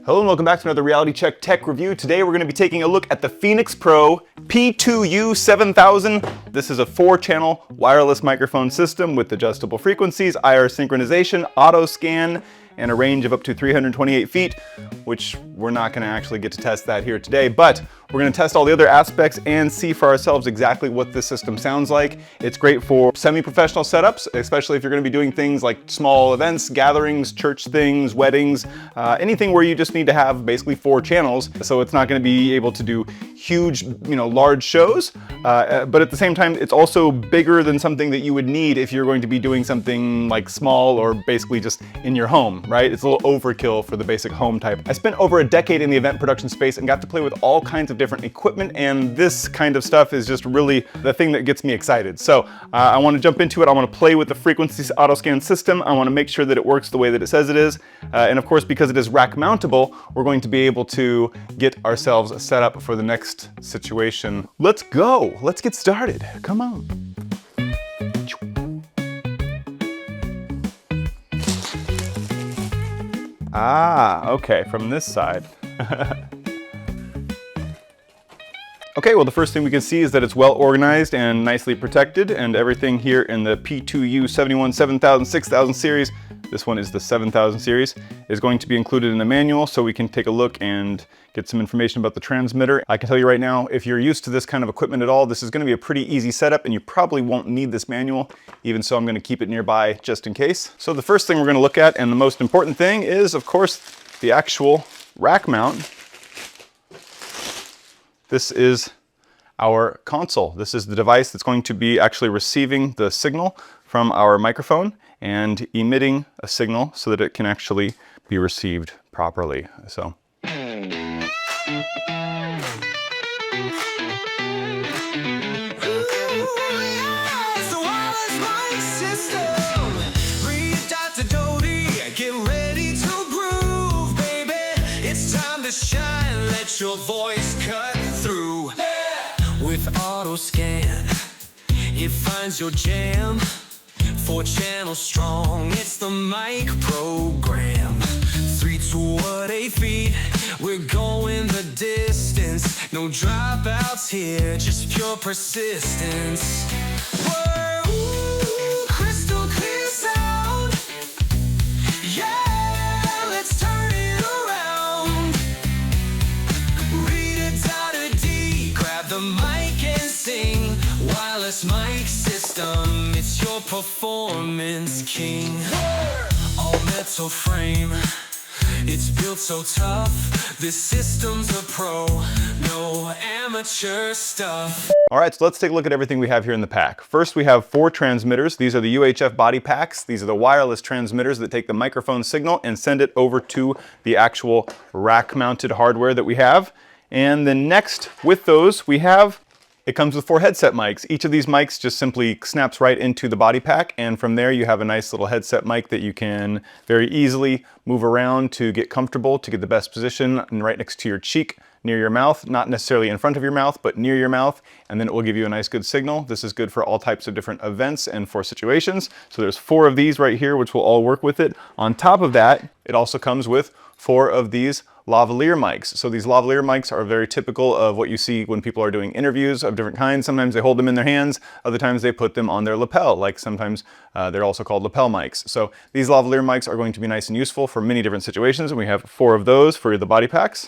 Hello and welcome back to another Reality Check Tech Review. Today we're going to be taking a look at the Phenyx Pro PTU-7000. This is a 4-channel wireless microphone system with adjustable frequencies, IR synchronization, auto scan, and a range of up to 328 feet, which we're not going to actually get to test that here today, but we're going to test all the other aspects and see for ourselves exactly what this system sounds like. It's great for semi-professional setups, especially if you're going to be doing things like small events, gatherings, church things, weddings, anything where you just need to have basically 4 channels. So it's not going to be able to do huge, large shows, but at the same time, it's also bigger than something that you would need if you're going to be doing something like small or basically just in your home, right? It's a little overkill for the basic home type. I spent over a decade in the event production space and got to play with all kinds of different equipment, and this kind of stuff is just really the thing that gets me excited. So I want to jump into it. I want to play with the frequencies auto scan system. I want to make sure that it works the way that it says it is. And of course, because it is rack mountable, we're going to be able to get ourselves set up for the next situation. Let's go. Let's get started. Come on. Okay, from this side. Okay, well the first thing we can see is that it's well organized and nicely protected, and everything here in the PTU-7000-4B series, this one is the 7000 series, is going to be included in the manual so we can take a look and get some information about the transmitter. I can tell you right now, if you're used to this kind of equipment at all, this is going to be a pretty easy setup and you probably won't need this manual, even so I'm going to keep it nearby just in case. So the first thing we're going to look at, and the most important thing, is of course the actual rack mount. This is our console. This is the device that's going to be actually receiving the signal from our microphone and emitting a signal so that it can actually be received properly. So. Your voice cut through, with auto scan, it finds your jam. 4 channels strong, it's the mic program. 3 to 8 feet, we're going the distance. No dropouts here, just pure persistence. Whoa, crystal clear sound. Yeah. Mic system, it's your performance king. All metal frame, it's built so tough. This system's a pro, no amateur stuff. All right, so let's take a look at everything we have here in the pack. First, we have 4 transmitters. These are the UHF body packs. These are the wireless transmitters that take the microphone signal and send it over to the actual rack-mounted hardware that we have. And then next, with those, it comes with 4 headset mics. Each of these mics just simply snaps right into the body pack, and from there you have a nice little headset mic that you can very easily move around to get comfortable, to get the best position, and right next to your cheek, near your mouth, not necessarily in front of your mouth, but near your mouth, and then it will give you a nice good signal. This is good for all types of different events and for situations. So there's 4 of these right here, which will all work with it. On top of that, it also comes with 4 of these lavalier mics. So these lavalier mics are very typical of what you see when people are doing interviews of different kinds. Sometimes they hold them in their hands, other times they put them on their lapel, like sometimes they're also called lapel mics. So these lavalier mics are going to be nice and useful for many different situations, and we have 4 of those for the body packs.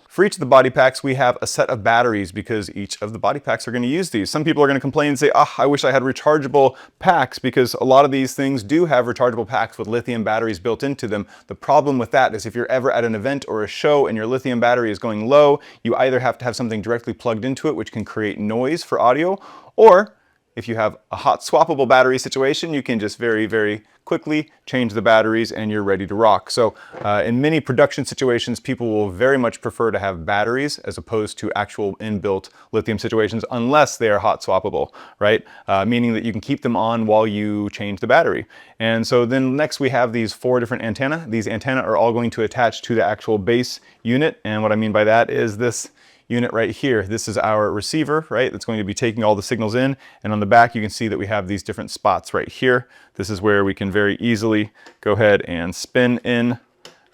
For each of the body packs, we have a set of batteries because each of the body packs are going to use these. Some people are going to complain and say, I wish I had rechargeable packs, because a lot of these things do have rechargeable packs with lithium batteries built into them. The problem with that is if you're ever at an event or a show and your lithium battery is going low, you either have to have something directly plugged into it, which can create noise for audio, or if you have a hot swappable battery situation, you can just very, very quickly change the batteries and you're ready to rock. So in many production situations, people will very much prefer to have batteries as opposed to actual inbuilt lithium situations, unless they are hot swappable, right? Meaning that you can keep them on while you change the battery. And so then next we have these 4 different antennae. These antennae are all going to attach to the actual base unit. And what I mean by that is this unit right here. This is our receiver, right? That's going to be taking all the signals in. And on the back, you can see that we have these different spots right here. This is where we can very easily go ahead and spin in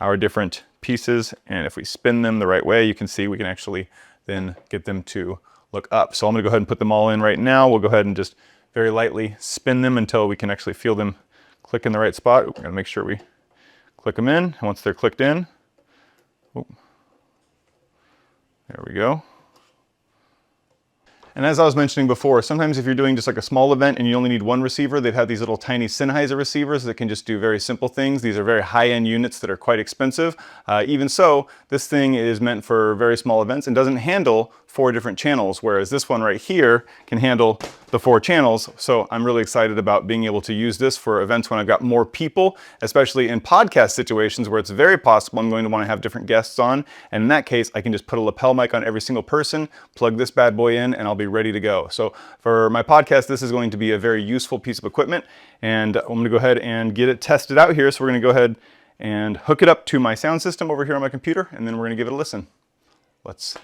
our different pieces, and if we spin them the right way, you can see we can actually then get them to look up. So I'm gonna go ahead and put them all in right now. We'll go ahead and just very lightly spin them until we can actually feel them click in the right spot. We're gonna make sure we click them in, and once they're clicked in, oh, there we go. And as I was mentioning before, sometimes if you're doing just like a small event and you only need one receiver, they've had these little tiny Sennheiser receivers that can just do very simple things. These are very high-end units that are quite expensive. Even so, this thing is meant for very small events and doesn't handle 4 different channels, whereas this one right here can handle the 4 channels. So I'm really excited about being able to use this for events when I've got more people, especially in podcast situations where it's very possible I'm going to want to have different guests on. And in that case, I can just put a lapel mic on every single person, plug this bad boy in, and I'll be ready to go. So for my podcast, this is going to be a very useful piece of equipment, and I'm gonna go ahead and get it tested out here. So we're gonna go ahead and hook it up to my sound system over here on my computer, and then we're gonna give it a listen. Let's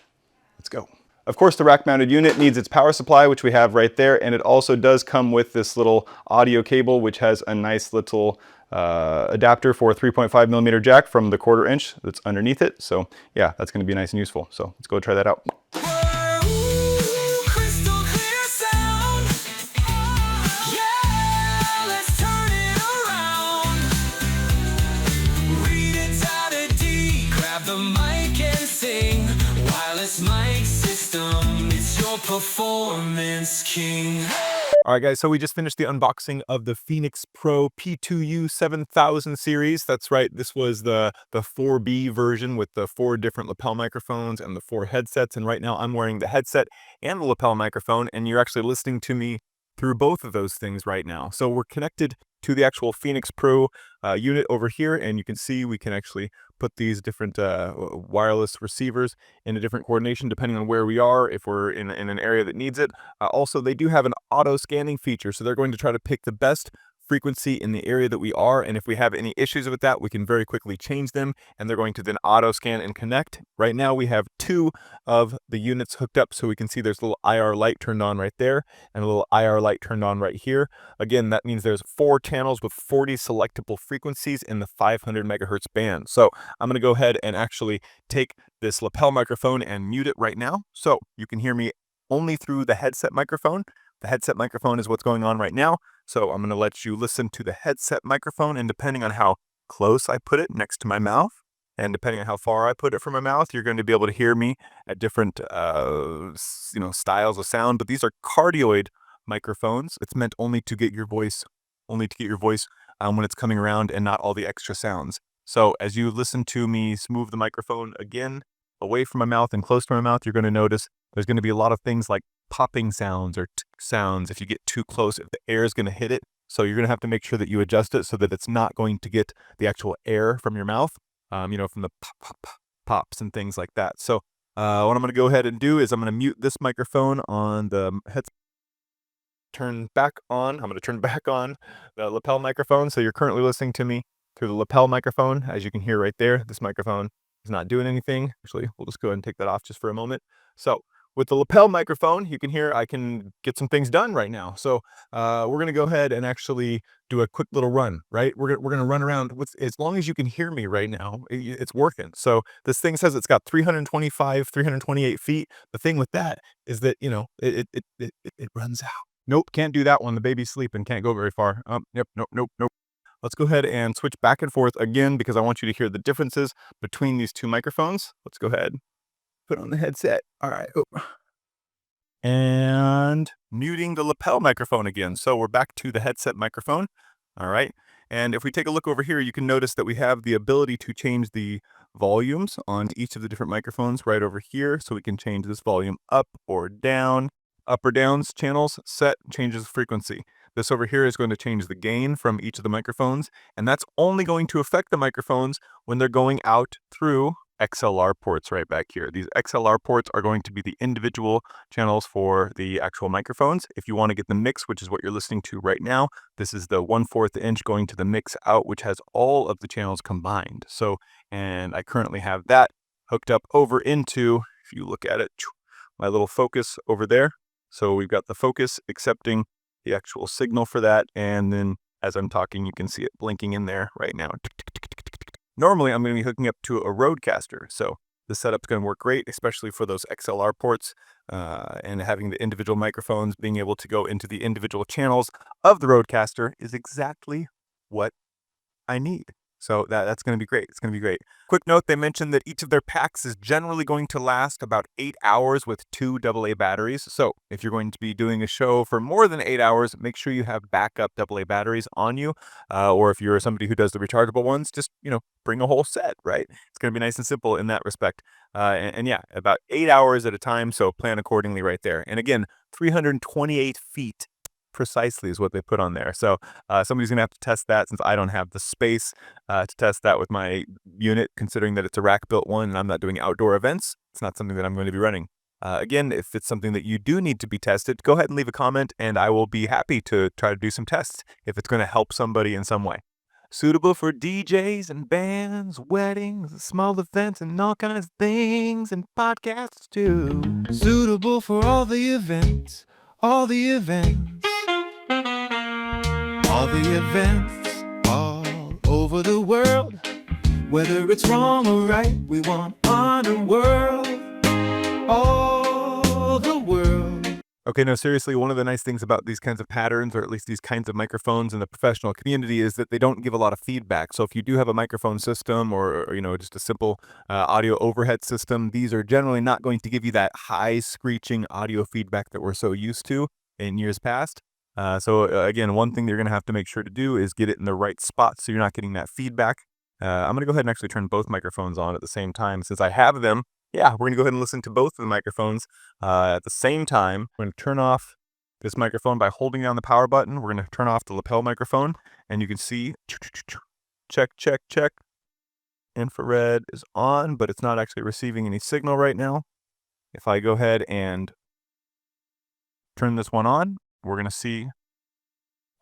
go. Of course, the rack-mounted unit needs its power supply, which we have right there, and it also does come with this little audio cable, which has a nice little adapter for a 3.5mm jack from the 1/4 inch that's underneath it. So yeah, that's gonna be nice and useful. So let's go try that out. Performance king. All right, guys, so we just finished the unboxing of the Phenyx Pro PTU-7000 series. That's right, this was the 4B version with the 4 different lapel microphones and the 4 headsets. And right now I'm wearing the headset and the lapel microphone, and you're actually listening to me through both of those things right now. So we're connected to the actual Phenyx Pro unit over here, and you can see we can actually put these different wireless receivers in a different coordination depending on where we are, if we're in an area that needs it. Also, they do have an auto scanning feature, so they're going to try to pick the best frequency in the area that we are, and if we have any issues with that, we can very quickly change them, and they're going to then auto scan and connect. Right now we have 2 of the units hooked up, so we can see there's a little IR light turned on right there and a little IR light turned on right here. Again, that means there's 4 channels with 40 selectable frequencies in the 500 megahertz band. So I'm going to go ahead and actually take this lapel microphone and mute it right now, so you can hear me only through the headset microphone. The headset microphone is what's going on right now. So I'm going to let you listen to the headset microphone, and depending on how close I put it next to my mouth, and depending on how far I put it from my mouth, you're going to be able to hear me at different styles of sound. But these are cardioid microphones. It's meant only to get your voice, when it's coming around, and not all the extra sounds. So as you listen to me move the microphone again away from my mouth and close to my mouth, you're going to notice there's going to be a lot of things like popping sounds or sounds if you get too close, if the air is going to hit it. So you're going to have to make sure that you adjust it so that it's not going to get the actual air from your mouth, from the pops and things like that. So what I'm going to go ahead and do is I'm going to mute this microphone on the headset. I'm going to turn back on the lapel microphone. So you're currently listening to me through the lapel microphone. As you can hear right there, this microphone is not doing anything. Actually, we'll just go ahead and take that off just for a moment. So with the lapel microphone, you can hear I can get some things done right now. So we're going to go ahead and actually do a quick little run, right? We're going to run around as long as you can hear me right now, it's working. So this thing says it's got 328 feet. The thing with that is that, it runs out. Nope, can't do that one. The baby's sleeping, can't go very far. Yep, nope. Let's go ahead and switch back and forth again because I want you to hear the differences between these 2 microphones. Let's go ahead. Put on the headset. All right. And muting the lapel microphone again. So we're back to the headset microphone. All right. And if we take a look over here, you can notice that we have the ability to change the volumes on each of the different microphones right over here. So we can change this volume up or down. Up or down's channels set changes frequency. This over here is going to change the gain from each of the microphones, and that's only going to affect the microphones when they're going out through XLR ports right back here. These XLR ports are going to be the individual channels for the actual microphones. If you want to get the mix, which is what you're listening to right now, this is the 1/4 inch going to the mix out, which has all of the channels combined. So, and I currently have that hooked up over into, if you look at it, my little focus over there. So we've got the focus accepting the actual signal for that, and then as I'm talking, you can see it blinking in there right now. Normally, I'm going to be hooking up to a Rodecaster, so the setup's going to work great, especially for those XLR ports, and having the individual microphones, being able to go into the individual channels of the Rodecaster is exactly what I need. So that's going to be great. It's going to be great. Quick note, they mentioned that each of their packs is generally going to last about 8 hours with 2 AA batteries. So if you're going to be doing a show for more than 8 hours, make sure you have backup AA batteries on you. Or if you're somebody who does the rechargeable ones, just, bring a whole set, right? It's going to be nice and simple in that respect. And yeah, about 8 hours at a time. So plan accordingly right there. And again, 328 feet precisely is what they put on there. So somebody's going to have to test that since I don't have the space to test that with my unit, considering that it's a rack-built one and I'm not doing outdoor events. It's not something that I'm going to be running. Again, if it's something that you do need to be tested, go ahead and leave a comment and I will be happy to try to do some tests if it's going to help somebody in some way. Suitable for DJs and bands, weddings, small events, and all kinds of things, and podcasts too. Suitable for all the events, all the events, all the events, all over the world. Whether it's wrong or right, we want honor world, all the world. Okay, no, seriously, one of the nice things about these kinds of patterns, or at least these kinds of microphones in the professional community, is that they don't give a lot of feedback. So if you do have a microphone system or just a simple audio overhead system, these are generally not going to give you that high screeching audio feedback that we're so used to in years past. Again, one thing you're going to have to make sure to do is get it in the right spot so you're not getting that feedback. I'm going to go ahead and actually turn both microphones on at the same time since I have them. Yeah, we're going to go ahead and listen to both of the microphones at the same time. We're going to turn off this microphone by holding down the power button. We're going to turn off the lapel microphone, and you can see, check, check, check. Infrared is on, but it's not actually receiving any signal right now. If I go ahead and turn this one on, we're going to see.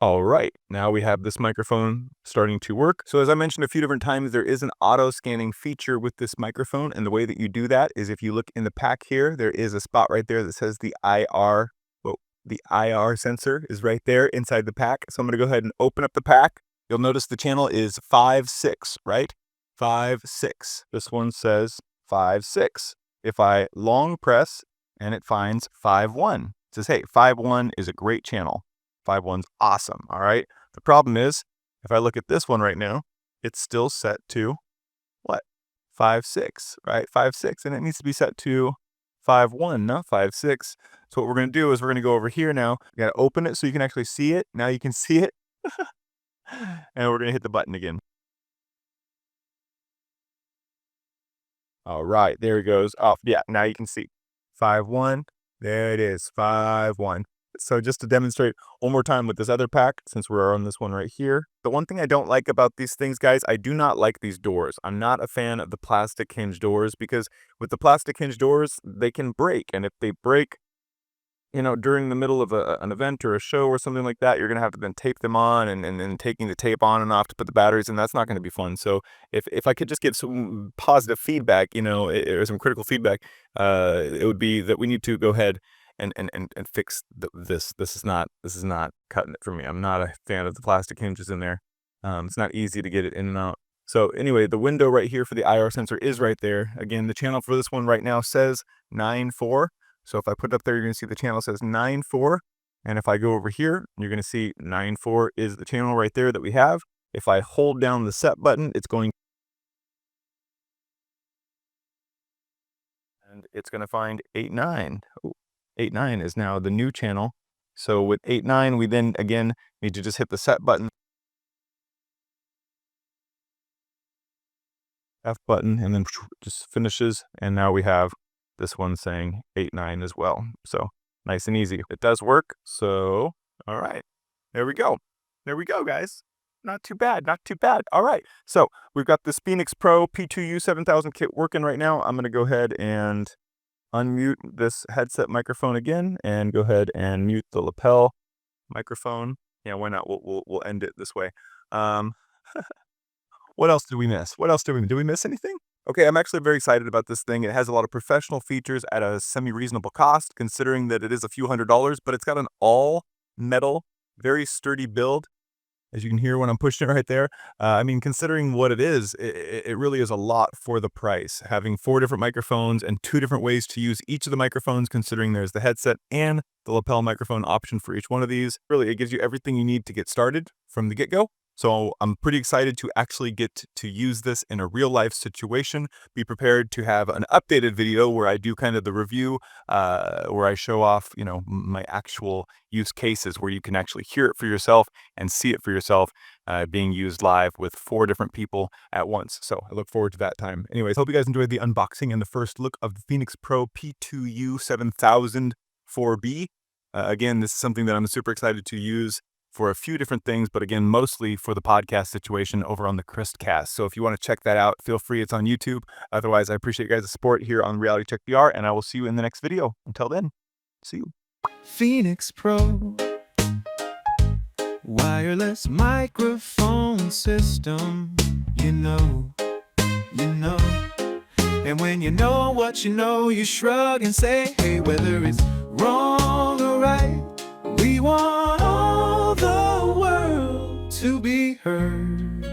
All right, now we have this microphone starting to work. So as I mentioned a few different times, there is an auto scanning feature with this microphone. And the way that you do that is if you look in the pack here, there is a spot right there that says the IR. Well, the IR sensor is right there inside the pack. So I'm going to go ahead and open up the pack. You'll notice the channel is 5.6, right? 5.6. This one says 5.6. If I long press and it finds 5.1, it says, hey, 5.1 is a great channel. 5.1's awesome, all right? The problem is, if I look at this one right now, it's still set to, what? 5.6, right? 5.6, and it needs to be set to 5.1, not 5.6. So what we're going to do is we're going to go over here now. You got to open it so you can actually see it. Now you can see it. And we're going to hit the button again. All right, there it goes. Oh, yeah, now you can see 5.1. There it is, 5.1. So just to demonstrate one more time with this other pack, since we're on this one right here. The one thing I don't like about these things, guys, I do not like these doors. I'm not a fan of the plastic hinge doors because with the plastic hinge doors, they can break. And if they break, during the middle of an event or a show or something like that, you're going to have to then tape them on and then taking the tape on and off to put the batteries in. That's not going to be fun. So if I could just get some positive feedback, or some critical feedback, it would be that we need to go ahead and fix this. This is not cutting it for me. I'm not a fan of the plastic hinges in there. It's not easy to get it in and out. So anyway, the window right here for the IR sensor is right there. Again, the channel for this one right now says 9.4. So if I put it up there, you're going to see the channel says 9.4. And if I go over here, you're going to see 9.4 is the channel right there that we have. If I hold down the set button, it's going to find 8.9. 8.9 is now the new channel. So with 8.9, we then again need to just hit the set button. F button, and then just finishes. And now we have this one saying 8.9 as well. So nice and easy. It does work. So, all right, there we go. There we go, guys. Not too bad, not too bad. All right, so we've got this Phenyx Pro PTU-7000 kit working right now. I'm going to go ahead and unmute this headset microphone again and go ahead and mute the lapel microphone. Yeah, why not? We'll end it this way. What else did we miss? Did we miss anything? Okay, I'm actually very excited about this thing. It has a lot of professional features at a semi-reasonable cost, considering that it is a few $100s, but it's got an all-metal, very sturdy build. as you can hear when I'm pushing it right there. I mean, considering what it is, it really is a lot for the price. Having 4 different microphones and 2 different ways to use each of the microphones, considering there's the headset and the lapel microphone option for each one of these. Really, it gives you everything you need to get started from the get-go. So I'm pretty excited to actually get to use this in a real life situation. Be prepared to have an updated video where I do kind of the review, where I show off, you know, my actual use cases where you can actually hear it for yourself and see it for yourself, being used live with 4 different people at once. So I look forward to that time. Anyways, hope you guys enjoyed the unboxing and the first look of the Phenyx Pro PTU-7000-4B. Again, this is something that I'm super excited to use for a few different things, but again, mostly for the podcast situation over on the Christcast. So if you want to check that out, feel free. It's on YouTube. Otherwise, I appreciate you guys' support here on Reality Check VR, and I will see you in the next video. Until then, see you. Phenyx Pro wireless microphone system. You know. And when you know what you know, you shrug and say, hey, whether it's wrong or right, we want all the world to be heard.